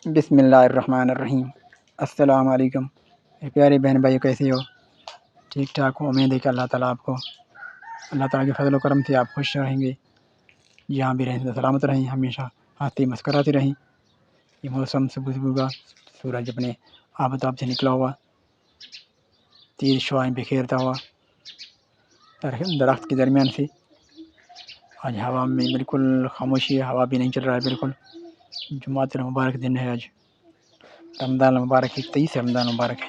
बिस्मिल्लाहिर्रहमानिर्रहीम। अस्सलाम वालेकुम। प्यारे बहन भाइयों, कैसे हो? ठीक ठाक हो? उम्मीद है कि अल्लाह ताला आपको अल्लाह ताला के फजल करम से आप खुश रहेंगे, जहाँ भी रहें सलामत रहें, हमेशा हंसते मुस्कराते रहें। ये मौसम सुबह का सूरज अपने आफताब से निकला हुआ, तेज़ शुआएँ बिखेरता हुआ दरख्त के दरमियान से। आज हवा में बिल्कुल खामोशी है, हवा भी नहीं चल रहा है बिल्कुल। जुमातुल मुबारक दिन है आज, रमज़ान मुबारक है, 23 रमज़ान मुबारक है।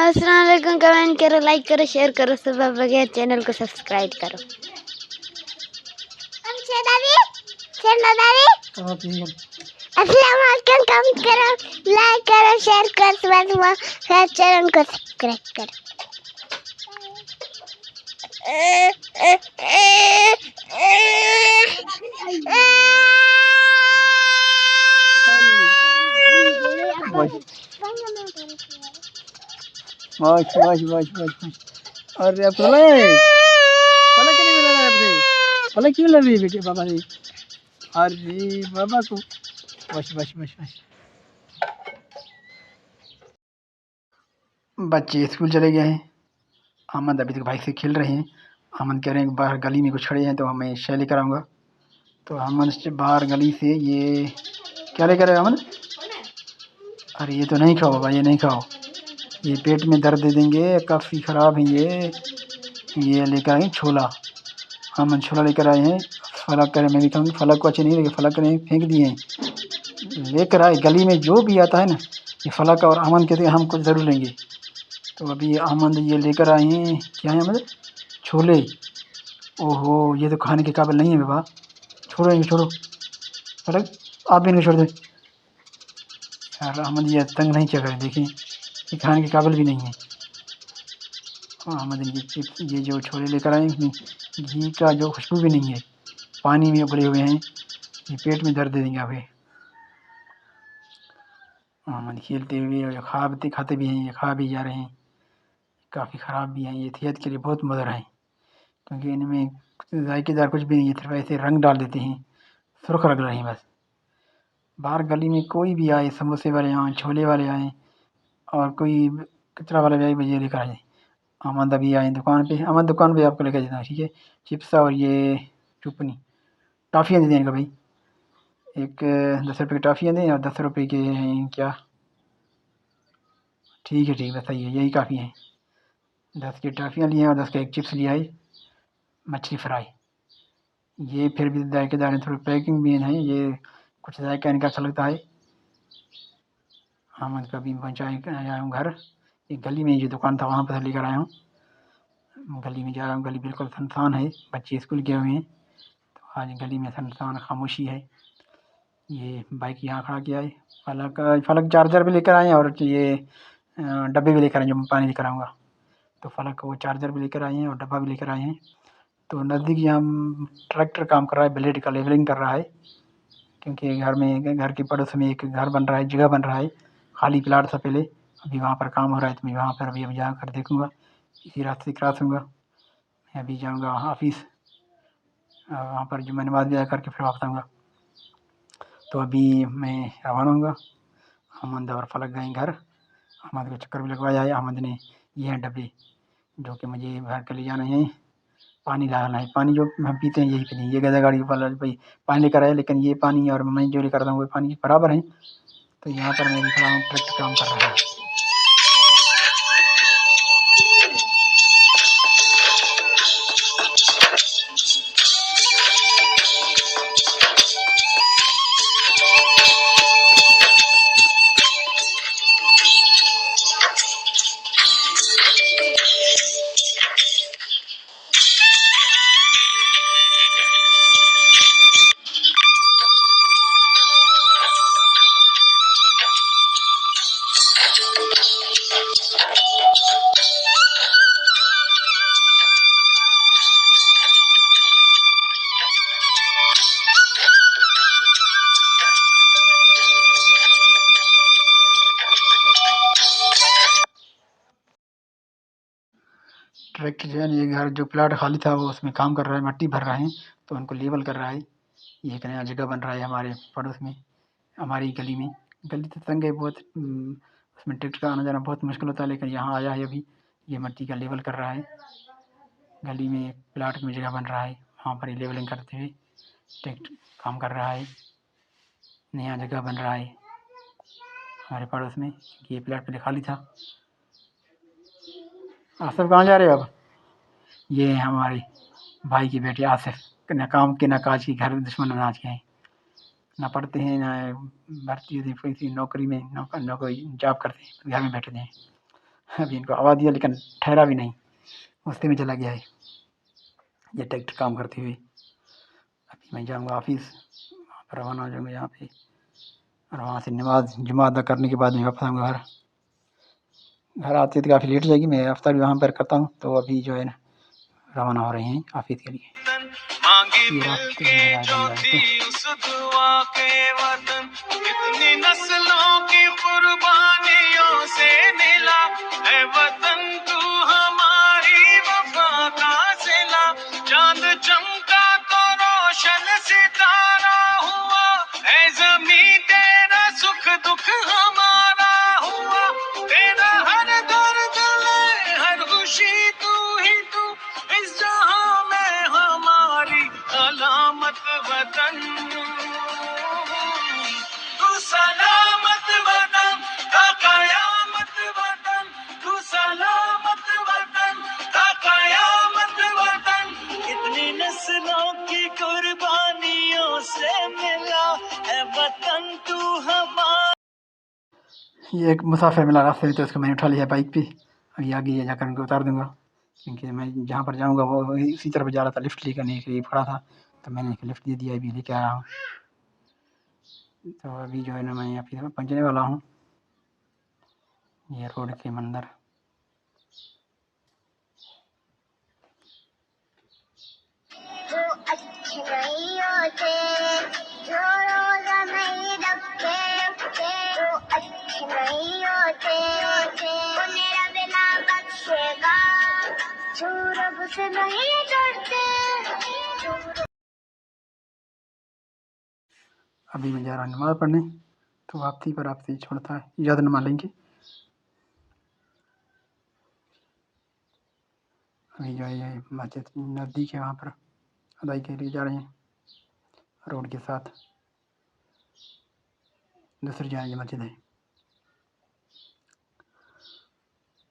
अस्सलाम वालेकुम। कमेंट करो, लाइक करो, शेयर करो, सब बगैर चैनल को सब्सक्राइब करो। अस्सलाम वालेकुम। कमेंट करो, लाइक करो, शेयर करो, सब चैनल को सब्सक्राइब करो। अरे आप फलक नहीं मिला है आपसे? फलक क्यों लग रही है बेटे पापा ने? अरे बाबा को बस बस बस बस। बच्चे स्कूल चले गए हैं। अहमद अभी तक भाई से खेल रहे हैं। अहमद कह रहे हैं बाहर गली में कुछ खड़े हैं तो मैं शय लेकर आऊँगा। तो अहमद से बाहर गली से ये क्या लेकर आए अहमद? अरे ये तो नहीं खाओ बाबा, ये नहीं खाओ, ये पेट में दर्द दे देंगे, काफ़ी ख़राब है ये लेकर आए छोला। अमन छोला लेकर आए हैं। फलक करे मैं भी खाऊँगी। फलक को अच्छे नहीं लगे, फलक ने फेंक दिए हैं। लेकर आए गली में जो भी आता है ना, ये फलक और अमन कहते हैं हम कुछ ज़रूर लेंगे। तो अभी अमन ये लेकर आए हैं, क्या है अमन? छोले। ओहो, ये तो खाने के काबिल नहीं है बाबा, छोड़ो इनको, छोड़ो। फलक आप भी इनको छोड़ दें यार। अहमद ये तंग नहीं किया करें, देखिए ये खाने के काबिल भी नहीं है। अहमद ये चिप्स, ये जो छोले लेकर आए हैं, घी का जो खुशबू भी नहीं है, पानी में उबले हुए हैं, ये पेट में दर्द दे देंगे अभी। अहमद खेलते हुए और खाते खाते भी हैं, ये खा भी जा रहे हैं, काफ़ी ख़राब भी हैं, ये सेहत के लिए बहुत मुज़र हैं, क्योंकि इनमें जायकेदार कुछ भी नहीं है, सिर्फ ऐसे रंग डाल देते हैं, सुर्ख रख रहे हैं बस। बाहर गली में कोई भी आए, समोसे वाले आएँ, छोले वाले आएँ और कोई कचरा वाला भी आए, ये लेकर आ जाए। अहमद अभी आए दुकान पे। अहमद दुकान पे आपको लेकर जाता हूँ, ठीक है? चिप्स और ये चुपनी टॉफ़ियाँ दे दें इनको भाई, एक 10 रुपये की टॉफ़ियाँ दें और 10 रुपये के क्या, ठीक है बस सही है, यही काफ़ी हैं। 10 की टॉफ़ियाँ लिए और 10 का एक चिप्स लिया है, मछली फ्राई। ये फिर भी जायकेदार है, थोड़ी पैकिंग भी है, ये कुछ जायका इनका अच्छा लगता है। अहमद कभी पहुँचाए आया हूँ घर, एक गली में जो दुकान था वहाँ पर लेकर आया हूँ। गली में जा रहा हूँ, गली बिल्कुल सुनसान है, बच्चे स्कूल गए हुए हैं, तो आज गली में सुनसान खामोशी है। ये बाइक यहाँ खड़ा किया है। फलक चार्जर भी लेकर आए हैं और ये डब्बे भी लेकर आए जो मैं पानी लेकर आऊँगा। तो फलक वो चार्जर भी लेकर आए हैं और डब्बा भी लेकर आए हैं। तो नज़दीक यहाँ ट्रैक्टर काम कर रहा है, ब्लेड का लेवलिंग कर रहा है, क्योंकि घर के पड़ोस में एक घर बन रहा है, जगह बन रहा है, खाली प्लाट था पहले, अभी वहाँ पर काम हो रहा है, तो मैं वहाँ पर अभी जाकर देखूँगा, इसी रास्ते क्रॉस होऊँगा। मैं अभी जाऊँगा ऑफ़िस, वहाँ पर जुम्मा नमाज़ भी अदा करके फिर वापस आऊँगा। तो अभी मैं रवाना होऊँगा। अहमद और फलक गए घर, अहमद को चक्कर भी लगवाया है। अहमद ने ये हैं डब्बे जो कि मुझे भर कर ले जाने हैं, पानी लाना है। पानी जो हम पीते हैं यही पीते हैं, ये गधा गाड़ी वाला भाई पानी लेकर आया, लेकिन ये पानी और मैं जो लेकर आता हूँ वो पानी बराबर हैं। तो यहाँ पर मैं भी खड़ा हूँ, ट्रैक्टर काम कर रहा है। ट्रैक्टर जो है ये घर जो प्लाट खाली था वो उसमें काम कर रहा है, मट्टी भर रहा है, तो उनको लेवल कर रहा है। ये एक नया जगह बन रहा है हमारे पड़ोस में, हमारी गली में। गली तो तंग है बहुत, उसमें ट्रैक्टर का आना-जाना बहुत मुश्किल होता है, लेकिन यहाँ आया है अभी, ये मिट्टी का लेवल कर रहा है। गली में एक प्लाट में जगह बन रहा है, वहाँ पर ये लेवलिंग करते हुए ट्रैक्टर काम कर रहा है। नया जगह बन रहा है हमारे पड़ोस में, ये प्लाट पहले खाली था। आसिफ कहाँ जा रहे हो अब? ये हैं हमारे भाई की बेटी आसिफ, न काम के न काज की, घर दुश्मन अनाज के हैं। ना पढ़ते हैं, ना भर्ती होती किसी नौकरी में, नौकरी जॉब करते हैं, घर में बैठते हैं। अभी इनको आवाज़ दिया लेकिन ठहरा भी नहीं, मस्ती में चला गया है ये ट्रैक्टर काम करते हुए। अभी मैं जाऊँगा ऑफिस, वहाँ पर रवाना हो जाऊँगा यहाँ पे, और वहाँ से नमाज जुमा अदा करने के बाद मैं वापस आऊँगा घर। घर आते तो काफ़ी लेट हो जाएगी, मैं अफ्तार भी वहाँ पर करता हूँ, तो अभी जो है ना रवाना हो रहे हैं ऑफिस के लिए। ये रास्ते में उस दुआ के वतन कितनी नस्लों की कुर्बानियों से मिला है वतन, तू हमारी वफा का सिला। चांद चमका तो रोशन सितारा हुआ, है ज़मीं तेरा सुख दुख हमारा हुआ। तेरा हर दर्द ले हर खुशी तू ही तू, इस जहां में हमारी अलामत वतन। तू सलामत वतन का कयामत वतन, तू सलामत वतन का कयामत वतन। कितनी नस्लों की कुर्बानियों से मिला है वतन, तू हमारा। ये एक मुसाफिर मिला रास्ते में, तो उसको मैंने उठा लिया बाइक पे। अभी आगे जाकर उनको उतार दूँगा, क्योंकि मैं जहाँ पर जाऊँगा वो उसी तरफ जा रहा था, लिफ्ट लेकर के लिए खड़ा था, तो मैंने इसको लिफ्ट दे दिया, अभी लेके आ रहा हूँ। तो अभी जो है ना मैं ऑफिस में पहुँचने वाला हूँ, ये रोड के मंदिर। जो अच्छे नहीं होते, जो रोज़ा नहीं रखते, जो अच्छे नहीं होते, उन्हें रब ना बख्शेगा। जो रब से नहीं डरते, अभी मैं जा रहा हूँ नमाज़ पढ़ने, तो वापसी पर आपसे छोड़ता है, इजाज़त नमा लेंगे। अभी जो है ये मस्जिद नज़दीक है, वहाँ पर अदाई के लिए जा रहे हैं, रोड के साथ दूसरी जगह ये मस्जिद है।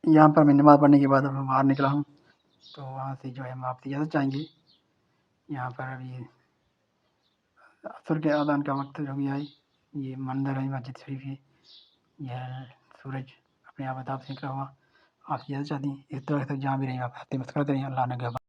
यहाँ पर मैं नमाज़ पढ़ने के बाद अब बाहर निकला हूँ, तो वहाँ से जो है हम आपसे इजाज़त चाहेंगे। यहाँ पर अभी असर के अज़ान का वक्त हो गया है, ये मंदिर है, मस्जिद शरीफ है। यह सूरज अपने आप से निकला हुआ, आप इजाज़त चाहते हैं। इस तरह से जहाँ भी रहें आप हँसते मुस्कुराते रहें। अल्लाह ने